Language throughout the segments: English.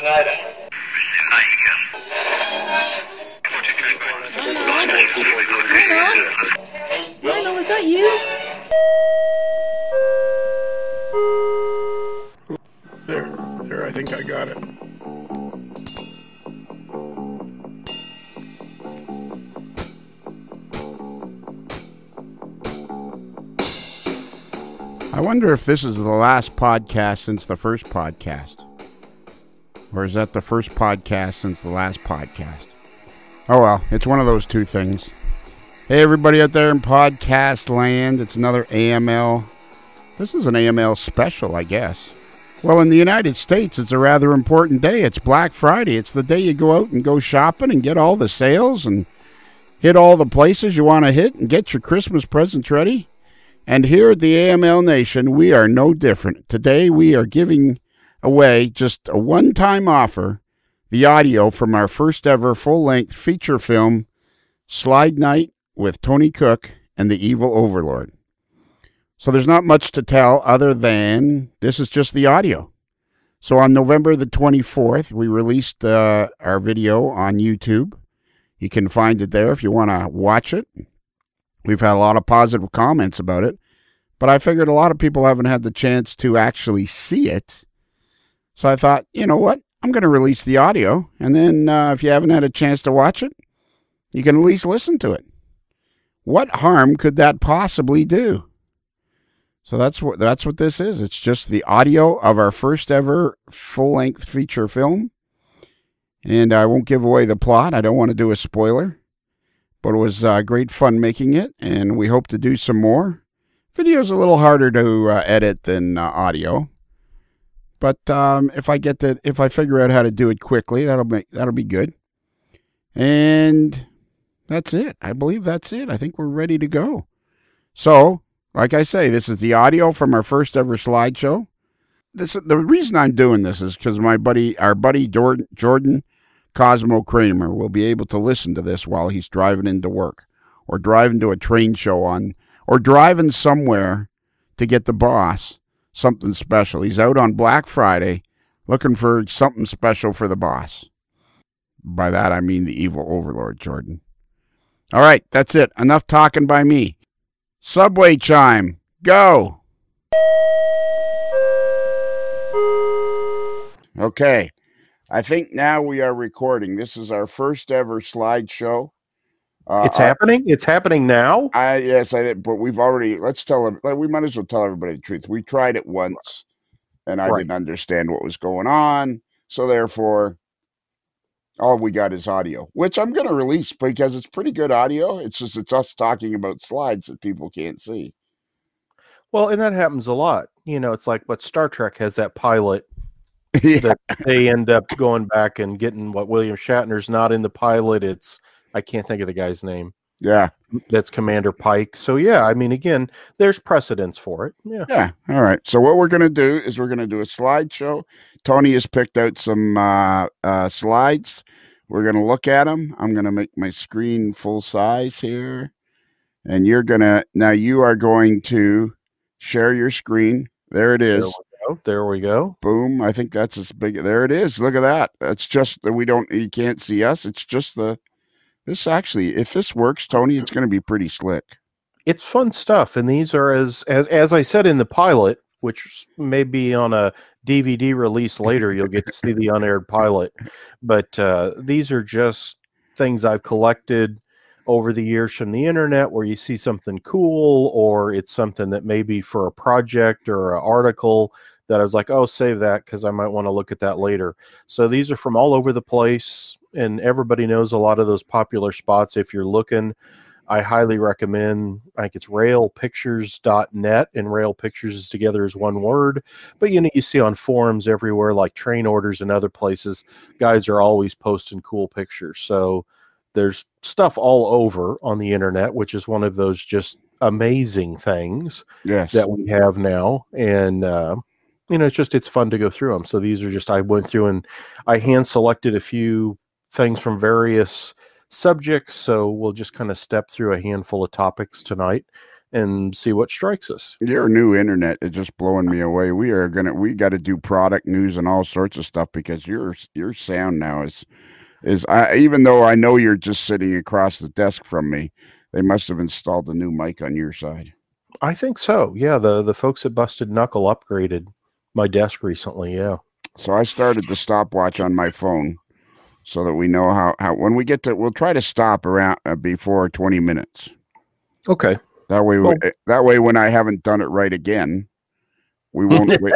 Lionel, is that you? There, I think I got it. I wonder if this is the last podcast since the first podcast. Or is that the first podcast since the last podcast? Oh well, it's one of those two things. Hey everybody out there in podcast land, it's another AML. This is an AML special, I guess. Well, in the United States, it's a rather important day. It's Black Friday. It's the day you go out and go shopping and get all the sales and hit all the places you want to hit and get your Christmas presents ready. And here at the AML Nation, we are no different. Today, we are giving away just a one-time offer, the audio from our first ever full-length feature film, Slide Night with Tony Cook and the Evil Overlord. So there's not much to tell other than this is just the audio. So on November the 24th, we released our video on YouTube. You can find it there if you want to watch it. We've had a lot of positive comments about it, but I figured a lot of people haven't had the chance to actually see it. So I thought, you know what? I'm going to release the audio, and then if you haven't had a chance to watch it, you can at least listen to it. What harm could that possibly do? So that's what this is. It's just the audio of our first ever full-length feature film. And I won't give away the plot. I don't want to do a spoiler. But it was great fun making it, and we hope to do some more. Video's a little harder to edit than audio. But if I figure out how to do it quickly, that'll be good. And that's it. I believe that's it. I think we're ready to go. So, like I say, this is the audio from our first ever slideshow. The reason I'm doing this is because our buddy Jordan Cosmo Kramer will be able to listen to this while he's driving into work, or driving to a train show or driving somewhere to get the boss something special. He's out on Black Friday looking for something special for the boss. By that, I mean the Evil Overlord, Jordan. All right, that's it. Enough talking by me. Subway chime. Go. Okay. I think now we are recording. This is our first ever slideshow. It's happening? It's happening now? Yes, I did, but we've already, we might as well tell everybody the truth. We tried it once, and I didn't understand what was going on, so therefore, all we got is audio, which I'm going to release because it's pretty good audio. It's us talking about slides that people can't see. Well, and that happens a lot. You know, it's like what Star Trek has that pilot that they end up going back and getting what William Shatner's not in the pilot. I can't think of the guy's name. Yeah. That's Commander Pike. So, yeah, I mean, again, there's precedence for it. Yeah. Yeah. All right. So what we're going to do is we're going to do a slideshow. Tony has picked out some slides. We're going to look at them. I'm going to make my screen full size here. And you are going to share your screen. There it is. There we go. Boom. I think that's as big. There it is. Look at that. That's just that you can't see us. It's just this actually, if this works, Tony, it's going to be pretty slick. It's fun stuff. And these are, as I said in the pilot, which may be on a DVD release later, you'll get to see the unaired pilot. But these are just things I've collected over the years from the internet where you see something cool, or it's something that maybe for a project or an article that I was like, oh, save that because I might want to look at that later. So these are from all over the place, and everybody knows a lot of those popular spots. If you're looking, I highly recommend, I think it's railpictures.net, and Rail Pictures is together as one word. But, you see on forums everywhere, like Train Orders and other places, guys are always posting cool pictures. So there's stuff all over on the internet, which is one of those just amazing things that we have now. And, it's fun to go through them. So these are just, I went through and I hand selected a few things from various subjects. So we'll just kind of step through a handful of topics tonight and see what strikes us. Your new internet is just blowing me away. We got to do product news and all sorts of stuff because your sound now is even though I know you're just sitting across the desk from me, they must have installed a new mic on your side. I think so. Yeah, the folks at Busted Knuckle upgraded my desk recently. Yeah. So I started the stopwatch on my phone so that we know how when we get to, we'll try to stop around before 20 minutes. Okay. That way, Well, that way, when I haven't done it right again, we won't wait.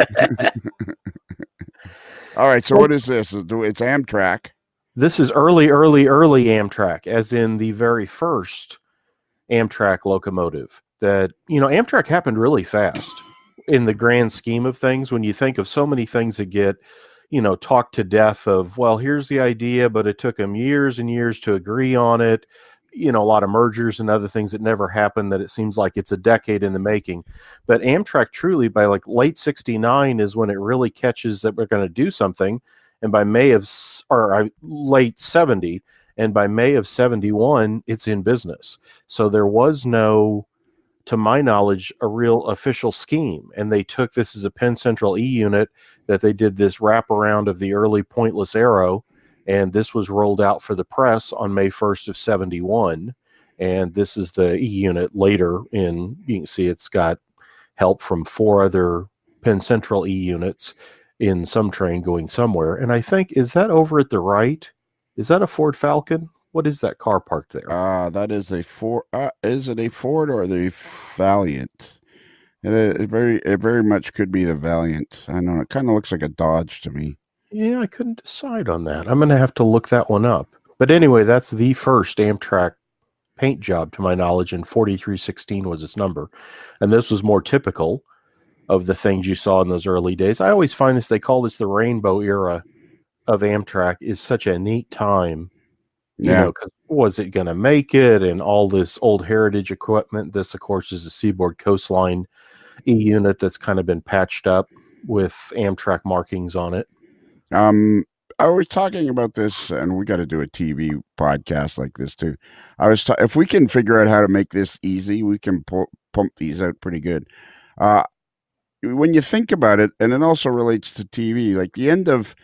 All right. So what is this? It's Amtrak. This is early Amtrak, as in the very first Amtrak locomotive. That, Amtrak happened really fast in the grand scheme of things. When you think of so many things that get, talked to death of, well, here's the idea, but it took them years and years to agree on it. A lot of mergers and other things that never happened, that it seems like it's a decade in the making. But Amtrak truly, by like late 69 is when it really catches that we're going to do something. And by late 70, and by May of 71, it's in business. So there was no, to my knowledge, a real official scheme. And they took this as a Penn Central E unit, that they did this wraparound of the early pointless arrow. And this was rolled out for the press on May 1st of 71. And this is the E unit later you can see it's got help from 4 other Penn Central E units in some train going somewhere. And I think, is that over at the right? Is that a Ford Falcon? What is that car parked there? That is a Ford. Is it a Ford or the Valiant? It very much could be the Valiant. I don't know. It kind of looks like a Dodge to me. Yeah, I couldn't decide on that. I'm going to have to look that one up. But anyway, that's the first Amtrak paint job, to my knowledge, and 4316 was its number. And this was more typical of the things you saw in those early days. I always find this, they call this the rainbow era of Amtrak, is such a neat time. Because was it going to make it? And all this old heritage equipment. This, of course, is a Seaboard Coastline E unit that's kind of been patched up with Amtrak markings on it. I was talking about this, and we got to do a TV podcast like this too. If we can figure out how to make this easy, we can pump these out pretty good. When you think about it, and it also relates to TV, like the end of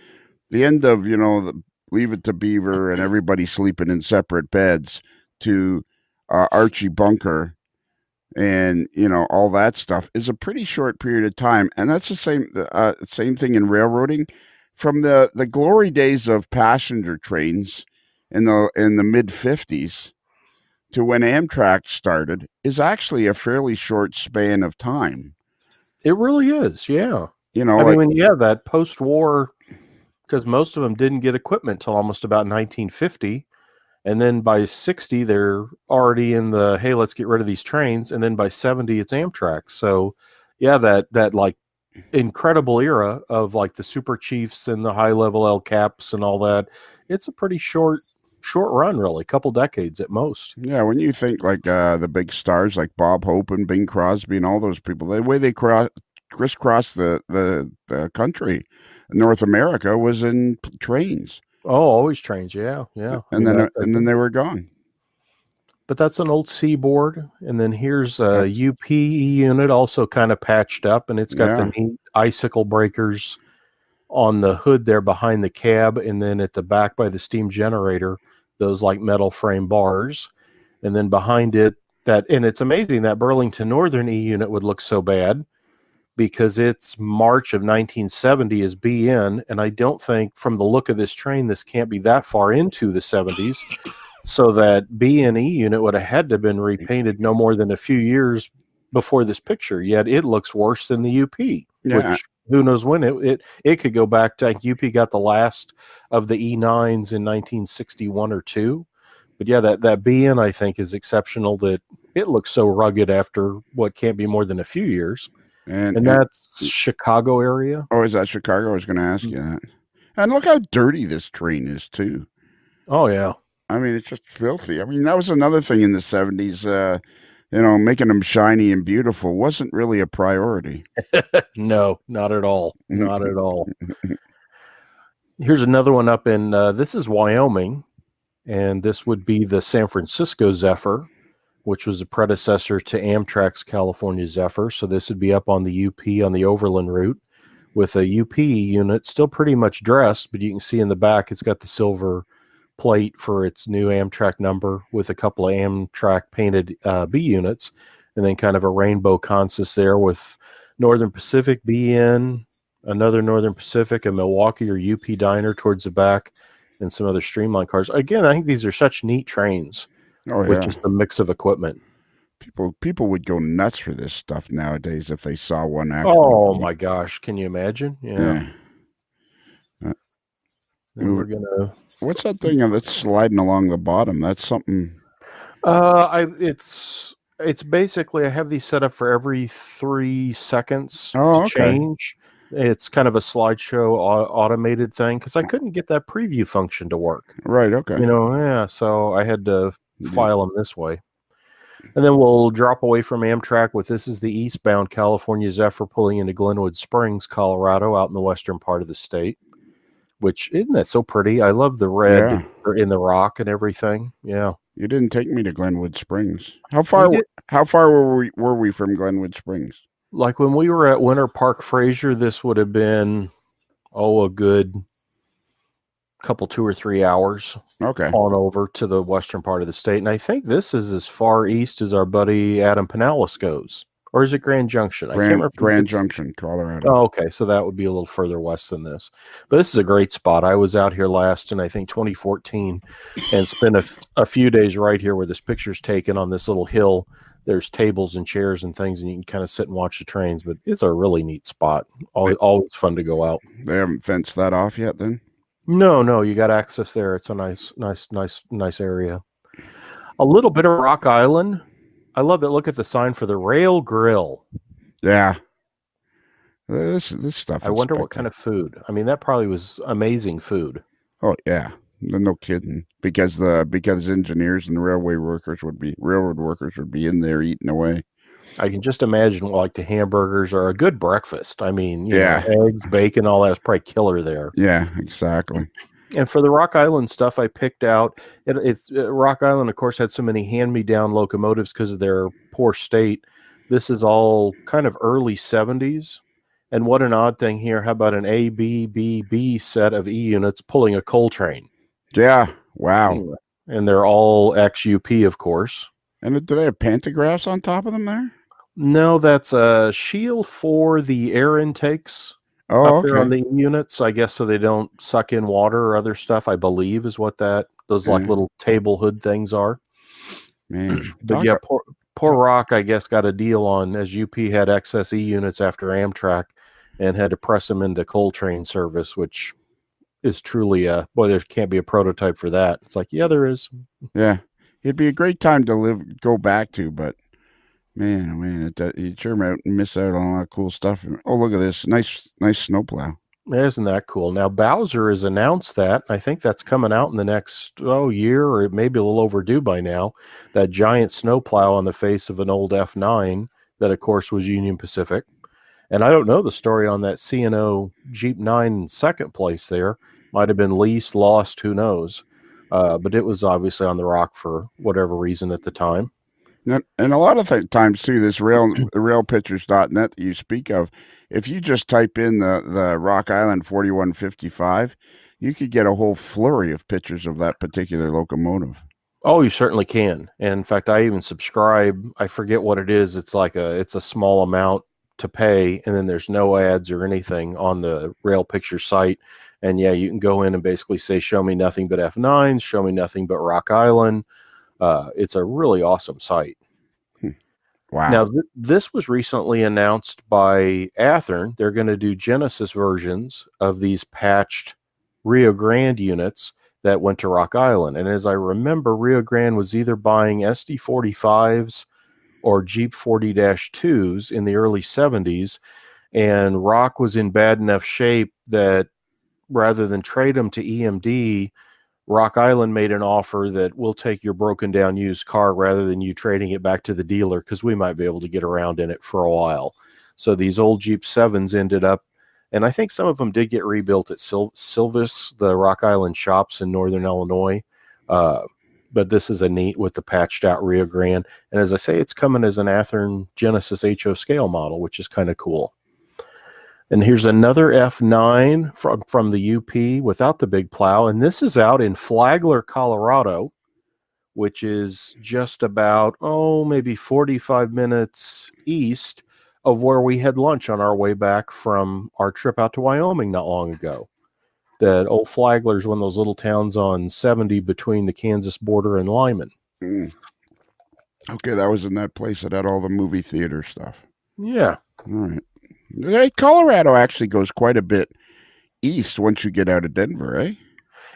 the Leave It to Beaver and everybody sleeping in separate beds, to Archie Bunker and all that stuff, is a pretty short period of time. And that's the same thing in railroading. From the glory days of passenger trains in the mid 50s to when Amtrak started is actually a fairly short span of time. It really is, yeah. I mean, when you have that post-war, because most of them didn't get equipment till almost about 1950, and then by 60 they're already in the, hey, let's get rid of these trains, and then by 70 it's Amtrak. So yeah, that like incredible era of like the Super Chiefs and the high level El Caps and all that, it's a pretty short run, really, a couple decades at most. Yeah, when you think like the big stars like Bob Hope and Bing Crosby and all those people, the way they crisscross the country, North America, was in trains. Oh, always trains, yeah. And then they were gone. But that's an old Seaboard, and then here's a UP unit, also kind of patched up, and it's got the neat icicle breakers on the hood there behind the cab, and then at the back by the steam generator, those like metal frame bars, and then behind it and it's amazing that Burlington Northern E unit would look so bad, because it's March of 1970 is BN, and I don't think from the look of this train this can't be that far into the 70s. So that B&E unit would have had to have been repainted no more than a few years before this picture. Yet it looks worse than the UP, which who knows when it could go back to, like, UP got the last of the E9s in 1961 or 2. But yeah, that BN I think is exceptional, that it looks so rugged after what can't be more than a few years. And that's Chicago area. Oh, is that Chicago? I was going to ask you that. And look how dirty this train is too. Oh yeah. I mean, it's just filthy. I mean, that was another thing in the 70s, making them shiny and beautiful wasn't really a priority. No, not at all. Not at all. Here's another one up in, this is Wyoming, and this would be the San Francisco Zephyr. which was the predecessor to Amtrak's California Zephyr. So this would be up on the UP on the Overland route with a UP unit, still pretty much dressed, but you can see in the back it's got the silver plate for its new Amtrak number with a couple of Amtrak painted B units, and then kind of a rainbow consist there with Northern Pacific BN, another Northern Pacific, a Milwaukee or UP diner towards the back, and some other streamline cars. Again, I think these are such neat trains. Oh yeah. With just the mix of equipment. People would go nuts for this stuff nowadays if they saw one actually. Oh my gosh, can you imagine? Yeah. We're gonna. What's that thing that's sliding along the bottom? That's something. It's basically I have these set up for every 3 seconds to change. It's kind of a slideshow automated thing because I couldn't get that preview function to work. Right. Okay. So I had to file them this way. And then we'll drop away from Amtrak with this is the eastbound California Zephyr pulling into Glenwood Springs, Colorado, out in the western part of the state, which isn't that so pretty? I love the red in the rock and everything. Yeah. You didn't take me to Glenwood Springs. How far were we from Glenwood Springs? Like when we were at Winter Park Fraser, this would have been, a good couple 2 or 3 hours on over to the western part of the state. And I think this is as far east as our buddy Adam Pinellas goes. Or is it Grand Junction? I can't remember. Grand Junction, Colorado. Oh, okay. So that would be a little further west than this. But this is a great spot. I was out here last in, I think, 2014 and spent a few days right here where this picture's taken on this little hill. There's tables and chairs and things, and you can kind of sit and watch the trains. But it's a really neat spot. Always fun to go out. They haven't fenced that off yet then? No, you got access there. It's a nice area. A little bit of Rock Island. I love that. Look at the sign for the Rail Grill. Yeah. This stuff. I wonder what kind of food. I mean, that probably was amazing food. Oh yeah, no kidding. Because engineers and railroad workers would be in there eating away. I can just imagine like the hamburgers are a good breakfast. I mean, you know, eggs, bacon, all that's probably killer there. Yeah, exactly. And for the Rock Island stuff, I picked out it's Rock Island, of course, had so many hand-me-down locomotives because of their poor state. This is all kind of early 70s. And what an odd thing here. How about an ABBB set of E units pulling a coal train? Yeah. Wow. And they're all XUP, of course. And do they have pantographs on top of them there? No, that's a shield for the air intakes. Up there on the units, I guess, so they don't suck in water or other stuff, I believe, is what those like little table hood things are. Man. But yeah, poor Rock, I guess, got a deal on, as UP had excess E units after Amtrak and had to press them into coal train service, which is truly boy, there can't be a prototype for that. It's like, yeah, there is. Yeah. It'd be a great time to go back to, but man, you sure miss out on a lot of cool stuff. Oh, look at this. Nice snowplow. Isn't that cool? Now, Bowser has announced that. I think that's coming out in the next year, or it may be a little overdue by now. That giant snowplow on the face of an old F9 that, of course, was Union Pacific. And I don't know the story on that C&O Jeep 9 in second place there. Might have been leased, lost, who knows. But it was obviously on the rock for whatever reason at the time. And a lot of times, too, this railpictures.net that you speak of, if you just type in the Rock Island 4155, you could get a whole flurry of pictures of that particular locomotive. Oh, you certainly can. And in fact, I even subscribe. I forget what it is. It's like it's a small amount to pay, and then there's no ads or anything on the Rail Picture site. And yeah, you can go in and basically say, show me nothing but F9s, show me nothing but Rock Island. It's a really awesome site. Wow. Now, this was recently announced by Athearn. They're going to do Genesis versions of these patched Rio Grande units that went to Rock Island. And as I remember, Rio Grande was either buying SD45s or Jeep 40-2s in the early 70s. And Rock was in bad enough shape that rather than trade them to EMD, Rock Island made an offer that we'll take your broken down used car rather than you trading it back to the dealer because we might be able to get around in it for a while. So these old Jeep 7s ended up, and I think some of them did get rebuilt at Silvis, the Rock Island shops in northern Illinois. But but this is a neat with the patched out Rio Grande. And as I say, it's coming as an Athearn Genesis HO scale model, which is kind of cool. And here's another F9 from the UP without the big plow. And this is out in Flagler, Colorado, which is just about, maybe 45 minutes east of where we had lunch on our way back from our trip out to Wyoming not long ago. That old Flagler is one of those little towns on 70 between the Kansas border and Lyman. Mm. Okay, that was in that place that had all the movie theater stuff. Yeah. All right. Hey, Colorado actually goes quite a bit east once you get out of Denver, eh?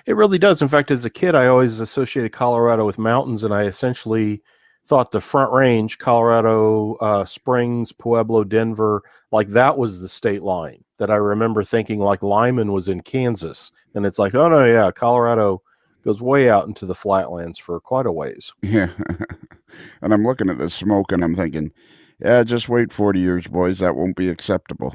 It really does. In fact, as a kid, I always associated Colorado with mountains, and I essentially thought the Front Range, Colorado Springs, Pueblo, Denver, like that was the state line. That I remember thinking like Lyman was in Kansas. And it's like, oh, no, yeah, Colorado goes way out into the flatlands for quite a ways. Yeah. And I'm looking at the smoke, and I'm thinking, yeah, just wait 40 years, boys. That won't be acceptable.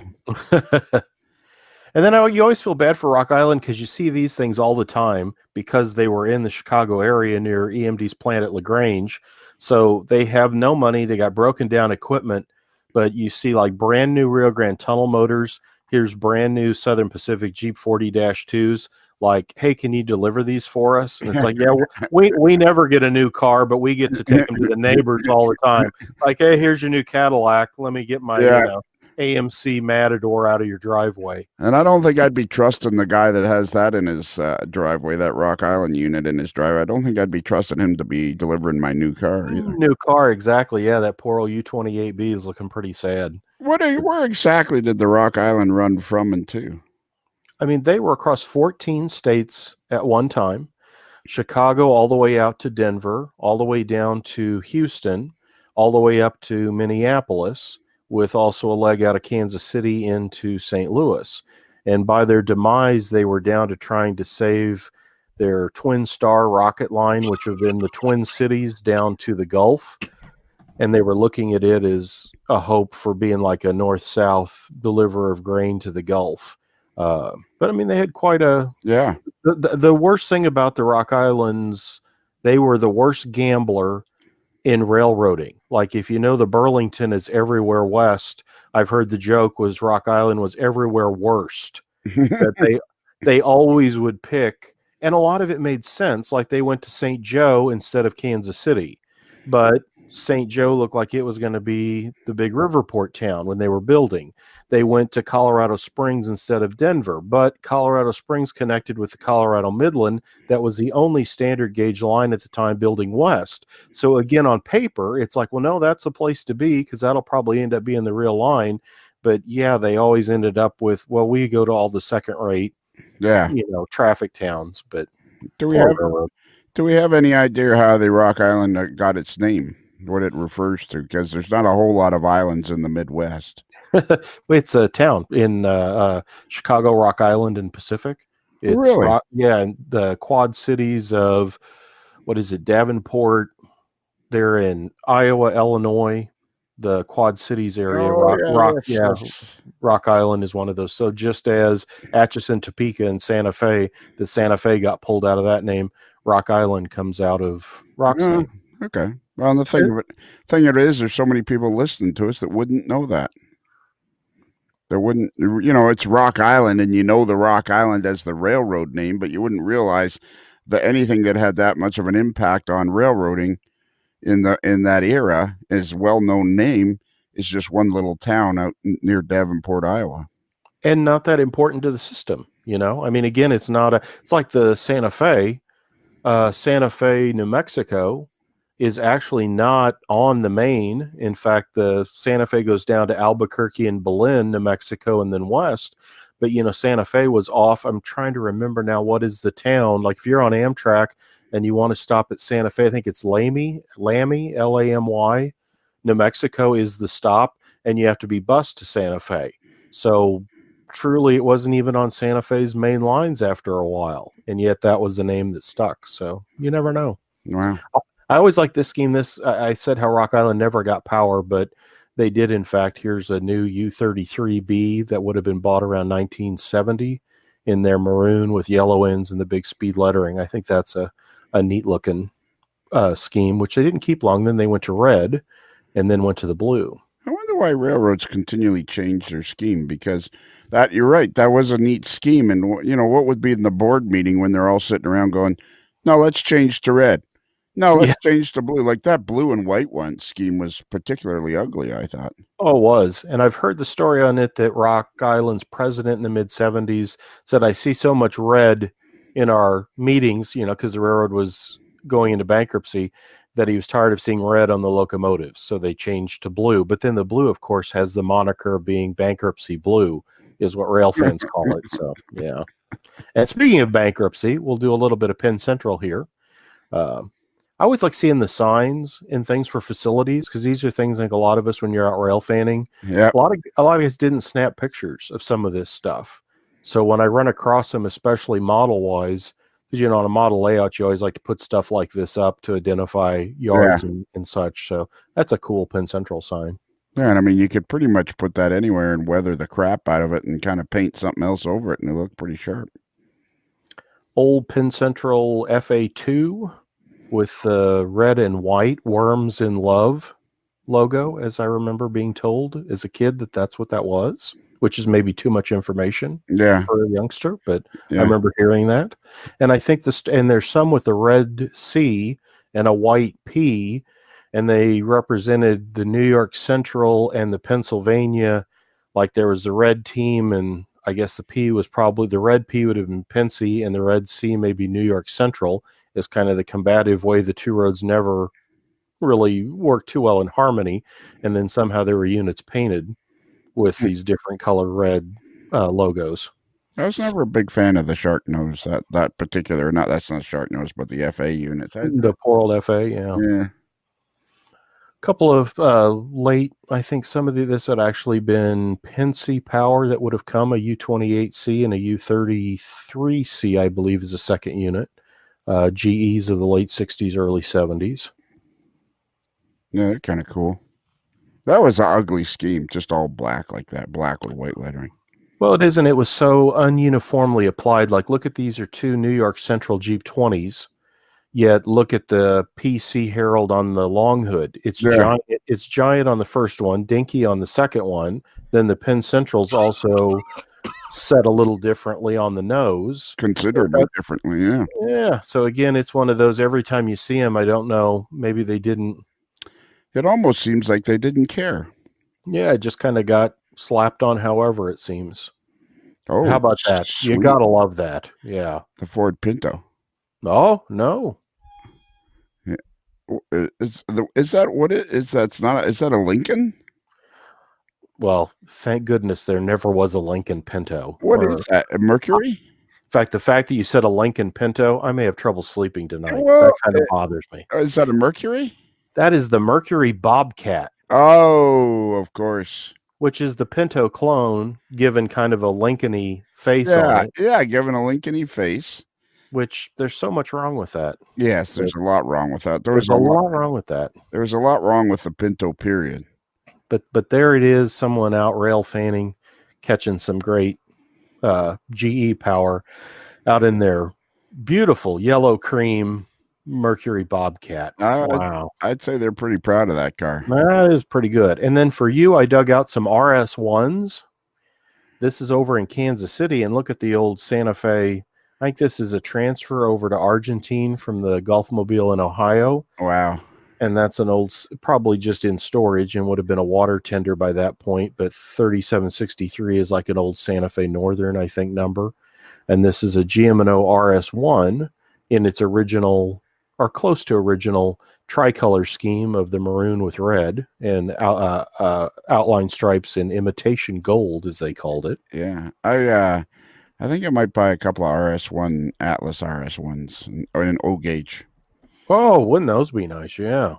And then you always feel bad for Rock Island because you see these things all the time because they were in the Chicago area near EMD's plant at LaGrange. So they have no money. They got broken down equipment, but you see like brand new Rio Grande tunnel motors. Here's brand new Southern Pacific Jeep 40-2s. Like, hey, can you deliver these for us? And it's like, yeah, we never get a new car, but we get to take them to the neighbors all the time. Like, hey, here's your new Cadillac. Let me get my AMC Matador out of your driveway. And I don't think I'd be trusting the guy that has that in his driveway, that Rock Island unit in his driveway. I don't think I'd be trusting him to be delivering my new car either. New car, exactly. Yeah, that poor old U28B is looking pretty sad. Where exactly did the Rock Island run from and to? I mean, they were across 14 states at one time. Chicago all the way out to Denver, all the way down to Houston, all the way up to Minneapolis, with also a leg out of Kansas City into St. Louis. And by their demise, they were down to trying to save their Twin Star rocket line, which have been the Twin Cities down to the Gulf. And they were looking at it as a hope for being like a north-south deliverer of grain to the Gulf. But I mean, they had quite a The worst thing about the Rock Islands, they were the worst gambler in railroading. Like if you know the Burlington is everywhere west, I've heard the joke was Rock Island was everywhere worst. That they always would pick, and a lot of it made sense. Like they went to St. Joe instead of Kansas City, but St. Joe looked like it was going to be the big riverport town when they were building. They went to Colorado Springs instead of Denver, but Colorado Springs connected with the Colorado Midland. That was the only standard gauge line at the time building west. So again, on paper, it's like, well, no, that's a place to be because that'll probably end up being the real line. But yeah, they always ended up with, well, we go to all the second rate, traffic towns. But do we have any idea how the Rock Island got its name? What it refers to, because there's not a whole lot of islands in the Midwest. It's a town in Chicago, Rock Island, and Pacific. It's really? And the quad cities of, Davenport. They're in Iowa, Illinois, the Quad Cities area. Rock Island is one of those. So just as Atchison, Topeka, and Santa Fe, the Santa Fe got pulled out of that name, Rock Island comes out of Rock's name. Okay. Well, and the thing of it is, there's so many people listening to us that wouldn't know that. That wouldn't, it's Rock Island, and the Rock Island as the railroad name, but you wouldn't realize that anything that had that much of an impact on railroading in that era, is well-known name, is just one little town out near Davenport, Iowa, and not that important to the system. I mean, again, it's like the Santa Fe, New Mexico. Is actually not on the main. In fact, the Santa Fe goes down to Albuquerque and Belen, New Mexico, and then west. But, Santa Fe was off. I'm trying to remember now, what is the town? Like if you're on Amtrak and you want to stop at Santa Fe, I think it's Lamy, Lamy, New Mexico is the stop, and you have to be bused to Santa Fe. So truly, it wasn't even on Santa Fe's main lines after a while. And yet that was the name that stuck. So you never know. Wow. I always like this scheme. I said how Rock Island never got power, but they did, in fact. Here's a new U-33B that would have been bought around 1970 in their maroon with yellow ends and the big speed lettering. I think that's a neat looking scheme, which they didn't keep long. Then they went to red, and then went to the blue. I wonder why railroads continually change their scheme, because that, you're right, that was a neat scheme. And what would be in the board meeting when they're all sitting around going, no, let's change to red. No, let's change to blue. Like that blue and white one scheme was particularly ugly, I thought. Oh, it was. And I've heard the story on it that Rock Island's president in the mid-70s said, I see so much red in our meetings, because the railroad was going into bankruptcy, that he was tired of seeing red on the locomotives. So they changed to blue. But then the blue, of course, has the moniker of being bankruptcy blue, is what rail fans call it. So, yeah. And speaking of bankruptcy, we'll do a little bit of Penn Central here. I always like seeing the signs and things for facilities, because these are things like a lot of us, when you're out rail fanning, Yeah, a lot of us didn't snap pictures of some of this stuff. So when I run across them, especially model wise, because on a model layout, you always like to put stuff like this up to identify yards and such. So that's a cool Penn Central sign. yeah, and I mean, you could pretty much put that anywhere and weather the crap out of it and kind of paint something else over it, and it look pretty sharp. Old Penn Central FA2 with the red and white Worms in Love logo, as I remember being told as a kid that's what that was, which is maybe too much information for a youngster, but I remember hearing that. And I think and there's some with a red C and a white P, and they represented the New York Central and the Pennsylvania. Like there was the red team, and I guess the P was probably, the red P would have been Pennsy, and the red C maybe New York Central, is kind of the combative way the two roads never really worked too well in harmony. And then somehow there were units painted with these different color red logos. I was never a big fan of the shark nose, that particular, that's not shark nose, but the FA units. The poor old FA, yeah. Couple of late, I think some of this had actually been Pensy power that would have come, a U-28C and a U-33C, I believe, is a second unit. GEs of the late 60s, early 70s. Yeah, they're kind of cool. That was an ugly scheme, just all black like that, black with white lettering. Well, it isn't. It was so ununiformly applied. Like, look at these are two New York Central Jeep 20s. Yet look at the PC Herald on the long hood. It's giant. It's giant on the first one, dinky on the second one. Then the Penn Central's also set a little differently on the nose. Considerably differently, yeah. Yeah. So again, it's one of those, every time you see them, I don't know, maybe they didn't. It almost seems like they didn't care. Yeah, it just kind of got slapped on however it seems. Oh, how about that? Sweet. You gotta love that. Yeah. The Ford Pinto. Oh, no. Is that what it is? Is that a Lincoln? Well, thank goodness there never was a Lincoln Pinto. What is that? A Mercury? In fact, the fact that you said a Lincoln Pinto, I may have trouble sleeping tonight. Well, that kind of bothers me. Is that a Mercury? That is the Mercury Bobcat. Oh, of course. Which is the Pinto clone, given kind of a Lincoln-y face on it. Yeah, given a Lincoln-y face. Which there's so much wrong with that. Yes, there's a lot wrong with that. There's a lot wrong with that. There was a lot wrong with the Pinto, period. But there it is, someone out rail fanning, catching some great GE power out in their beautiful yellow cream Mercury Bobcat. Wow. I'd say they're pretty proud of that car. That is pretty good. And then for you, I dug out some RS1s. This is over in Kansas City, and look at the old Santa Fe. I think this is a transfer over to Argentine from the Gulfmobile in Ohio. Wow. And that's an old, probably just in storage and would have been a water tender by that point. But 3763 is like an old Santa Fe Northern, I think, number. And this is a GM&O RS1 in its original, or close to original, tricolor scheme of the maroon with red and outline stripes in imitation gold, as they called it. Yeah. I think I might buy a couple of RS1 Atlas RS1s or an O gauge. Oh, wouldn't those be nice? Yeah.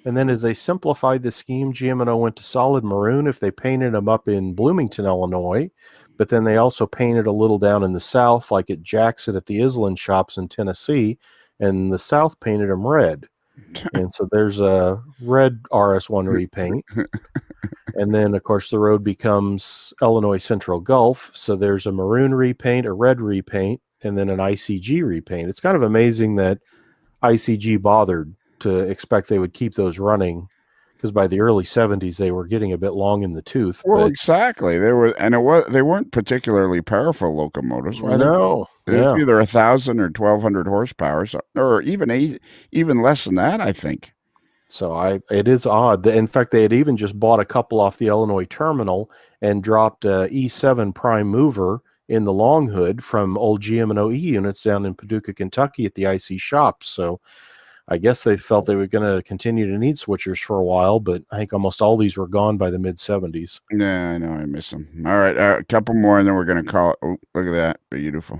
And then as they simplified the scheme, GM&O went to solid maroon if they painted them up in Bloomington, Illinois. But then they also painted a little down in the south, like at Jackson at the Island shops in Tennessee. And the south painted them red. And so there's a red RS1 repaint. And then, of course, the road becomes Illinois Central Gulf. So there's a maroon repaint, a red repaint, and then an ICG repaint. It's kind of amazing that ICG bothered to expect they would keep those running, because by the early 70s they were getting a bit long in the tooth. Well, But exactly. They weren't particularly powerful locomotives. I think no, it was yeah. either 1,000 or 1,200 horsepower, or even less than that, I think. So it is odd. In fact, they had even just bought a couple off the Illinois terminal and dropped a E7 prime mover in the long hood from old GM&OE units down in Paducah, Kentucky at the IC shops. So I guess they felt they were going to continue to need switchers for a while, but I think almost all these were gone by the mid-70s. Yeah, I know. I miss them. All right, a couple more, and then we're going to call it. Oh, look at that. Beautiful.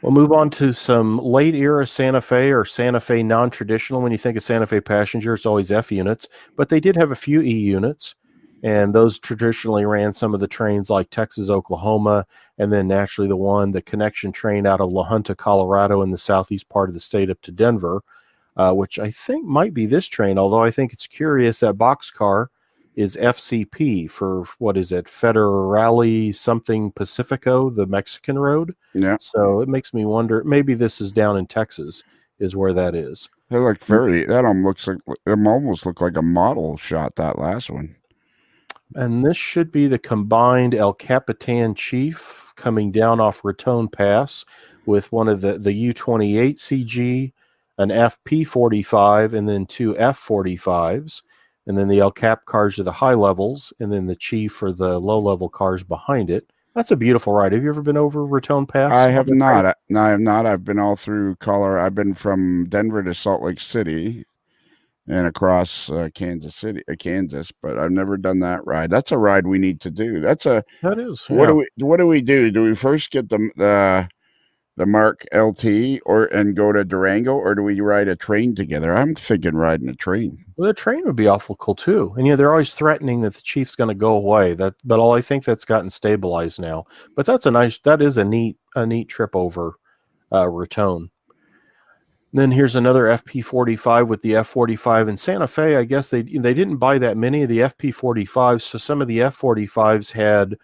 We'll move on to some late era Santa Fe or Santa Fe non-traditional. When you think of Santa Fe passenger, it's always F units, but they did have a few E units, and those traditionally ran some of the trains like Texas, Oklahoma, and then naturally the connection train out of La Junta, Colorado in the southeast part of the state up to Denver, which I think might be this train, although I think it's curious that boxcar is FCP for, what is it, Federale something Pacifico, the Mexican road. Yeah. So it makes me wonder, maybe this is down in Texas is where that is. That almost looked like a model shot, that last one. And this should be the combined El Capitan Chief coming down off Raton Pass with one of the U-28 CG, an FP-45, and then two F-45s. And then the El Cap cars are the high levels, and then the Chief are the low-level cars behind it. That's a beautiful ride. Have you ever been over Raton Pass? I have not. No, I have not. I've been all through Colorado. I've been from Denver to Salt Lake City and across Kansas, but I've never done that ride. That's a ride we need to do. That is. Yeah. What do we do? Do we first get the Mark LT and go to Durango, or do we ride a train together? I'm thinking riding a train. Well, the train would be awful cool too. And they're always threatening that the Chief's going to go away. But I think that's gotten stabilized now. But that is a neat trip over Raton. Then here's another FP45 with the F45 in Santa Fe. I guess they didn't buy that many of the FP45s, so some of the F45s had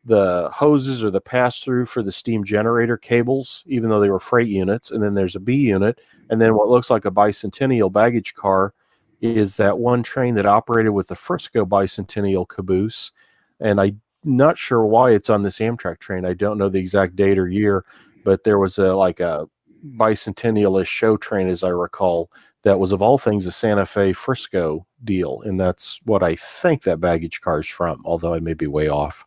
the hoses or the pass-through for the steam generator cables, even though they were freight units. And then there's a B unit, and then what looks like a bicentennial baggage car is that one train that operated with the Frisco bicentennial caboose. And I'm not sure why it's on this Amtrak train. I don't know the exact date or year, but there was a bicentennial-ish show train, as I recall, that was of all things a Santa Fe Frisco deal, and that's what I think that baggage car is from, although I may be way off.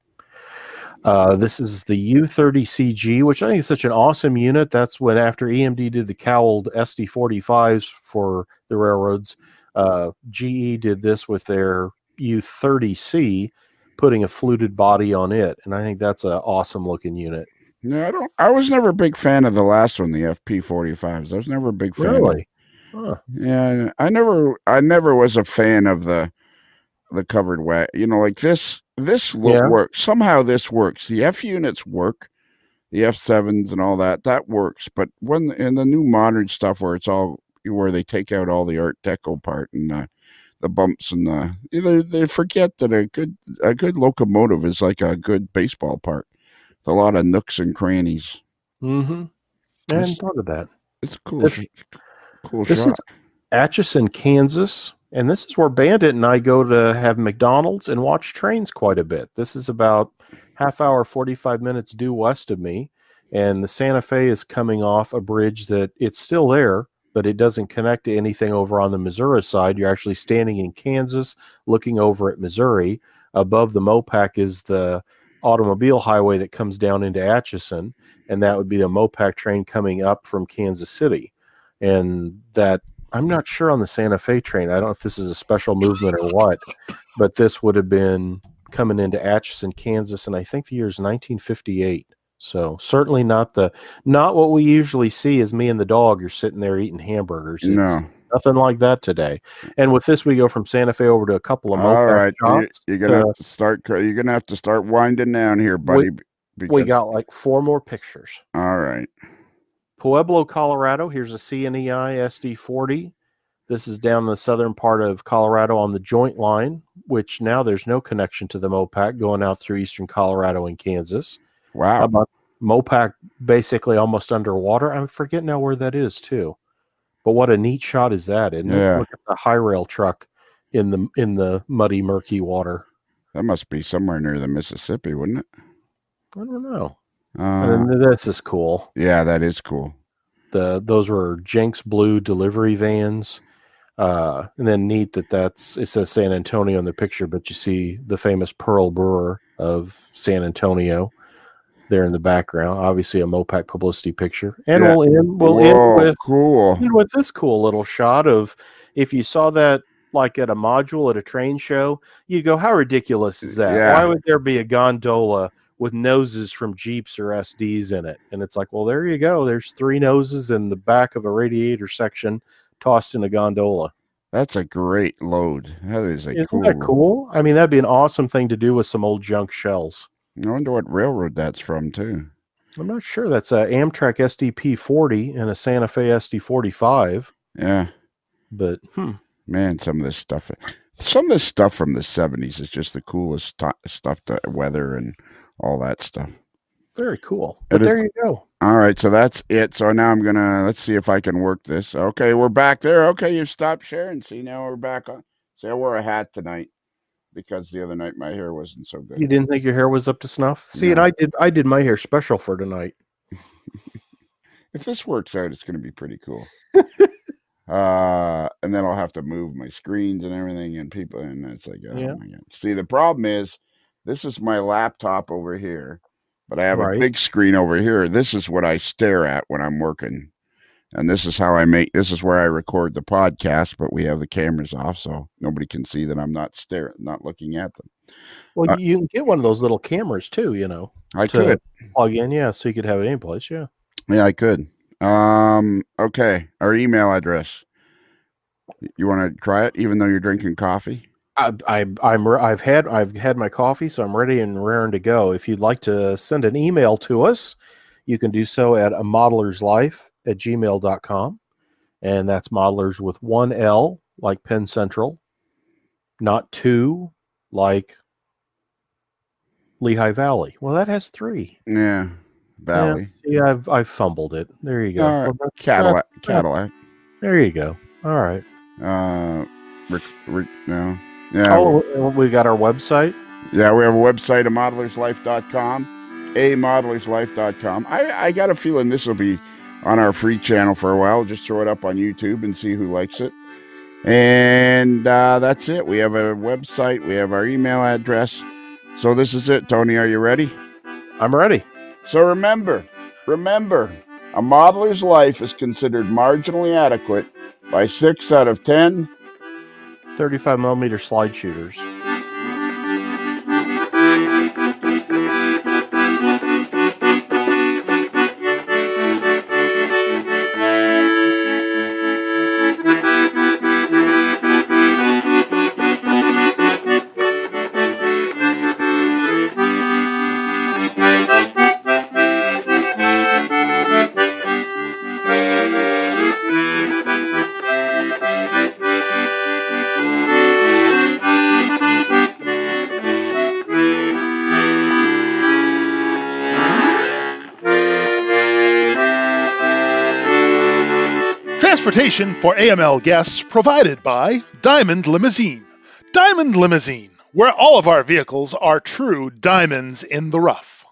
This is the U30CG, which I think is such an awesome unit. That's when, after EMD did the cowled SD45s for the railroads, GE did this with their U30C, putting a fluted body on it, and I think that's an awesome looking unit. No, I was never a big fan of the last one, the FP45s. I was never a big fan. Really? Yeah, I never was a fan of the covered way. Like this works. Somehow this works. The F units work, the F7s and all that works. But when in the new modern stuff where where they take out all the Art Deco part and the bumps and they forget that a good locomotive is like a good baseball park. A lot of nooks and crannies. Mm-hmm. I hadn't thought of that. It's cool. This is Atchison, Kansas, and this is where Bandit and I go to have McDonald's and watch trains quite a bit. This is about half hour, 45 minutes due west of me, and the Santa Fe is coming off a bridge that it's still there, but it doesn't connect to anything over on the Missouri side. You're actually standing in Kansas looking over at Missouri. Above the Mopac is the automobile highway that comes down into Atchison, and that would be the Mopac train coming up from Kansas City. And that, I'm not sure on the Santa Fe train, I don't know if this is a special movement or what, but this would have been coming into Atchison, Kansas, and I think the year is 1958. So certainly not what we usually see is me and the dog are sitting there eating hamburgers. It's nothing like that today. And with this, we go from Santa Fe over to a couple of Mopac shots. You're gonna have to start winding down here, buddy. We got like 4 more pictures. All right. Pueblo, Colorado. Here's a CNEI SD40. This is down the southern part of Colorado on the joint line, which now there's no connection to the Mopac going out through eastern Colorado and Kansas. Wow. How about Mopac basically almost underwater? I forget now where that is too. But what a neat shot is that, isn't it? Yeah. Look at the high rail truck in the muddy, murky water. That must be somewhere near the Mississippi, wouldn't it? I don't know. And then this is cool. Yeah, that is cool. Those were Jenks Blue delivery vans. And then neat it says San Antonio in the picture, but you see the famous Pearl Brewer of San Antonio there in the background. Obviously a Mopac publicity picture. And Yeah. we'll end with this cool little shot of, if you saw that like at a module at a train show, you go, how ridiculous is that? Yeah. Why would there be a gondola with noses from Jeeps or SDs in it? And it's like, well, there you go. There's 3 noses in the back of a radiator section tossed in a gondola. That's a great load. That is Isn't that cool? I mean, that'd be an awesome thing to do with some old junk shells. I wonder what railroad that's from, too. I'm not sure. That's a Amtrak SDP 40 and a Santa Fe SD 45. Yeah. But, man, some of this stuff from the 70s is just the coolest stuff to weather and all that stuff. Very cool. But there you go. All right, so that's it. So now let's see if I can work this. Okay, we're back there. Okay, you stopped sharing. See, now we're back on. See, I wore a hat tonight because the other night my hair wasn't so good. You didn't think your hair was up to snuff? See, no. And I did my hair special for tonight. If this works out, it's going to be pretty cool. And then I'll have to move my screens and everything, and people, and it's like, oh my God. See, the problem is, this is my laptop over here, but I have a big screen over here. This is what I stare at when I'm working, and this is where I record the podcast. But we have the cameras off, so nobody can see that I'm not looking at them. Well, you can get one of those little cameras too. You know, I could plug in, so you could have it any place. Yeah, I could. Okay, our email address. You want to try it, even though you're drinking coffee? I've had my coffee, so I'm ready and raring to go. If you'd like to send an email to us, you can do so at ModelersLife@gmail.com, and that's modelers with 1 L like Penn Central, not 2 like Lehigh Valley. Well, that has 3. Yeah. Valley. Yeah, see, I've fumbled it. There you go. Right. Well, Cadillac. There you go. All right. No. Yeah. Oh, we got our website. Yeah, we have a website at ModelersLife.com, ModelersLife.com. I got a feeling this will be on our free channel for a while. Just throw it up on YouTube and see who likes it. And that's it. We have a website. We have our email address. So this is it. Tony, are you ready? I'm ready. So remember, a modeler's life is considered marginally adequate by 6 out of 10 35mm slide shooters. Transportation for AML guests provided by Diamond Limousine. Diamond Limousine, where all of our vehicles are true diamonds in the rough.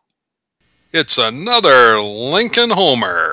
It's another Lincoln Homer.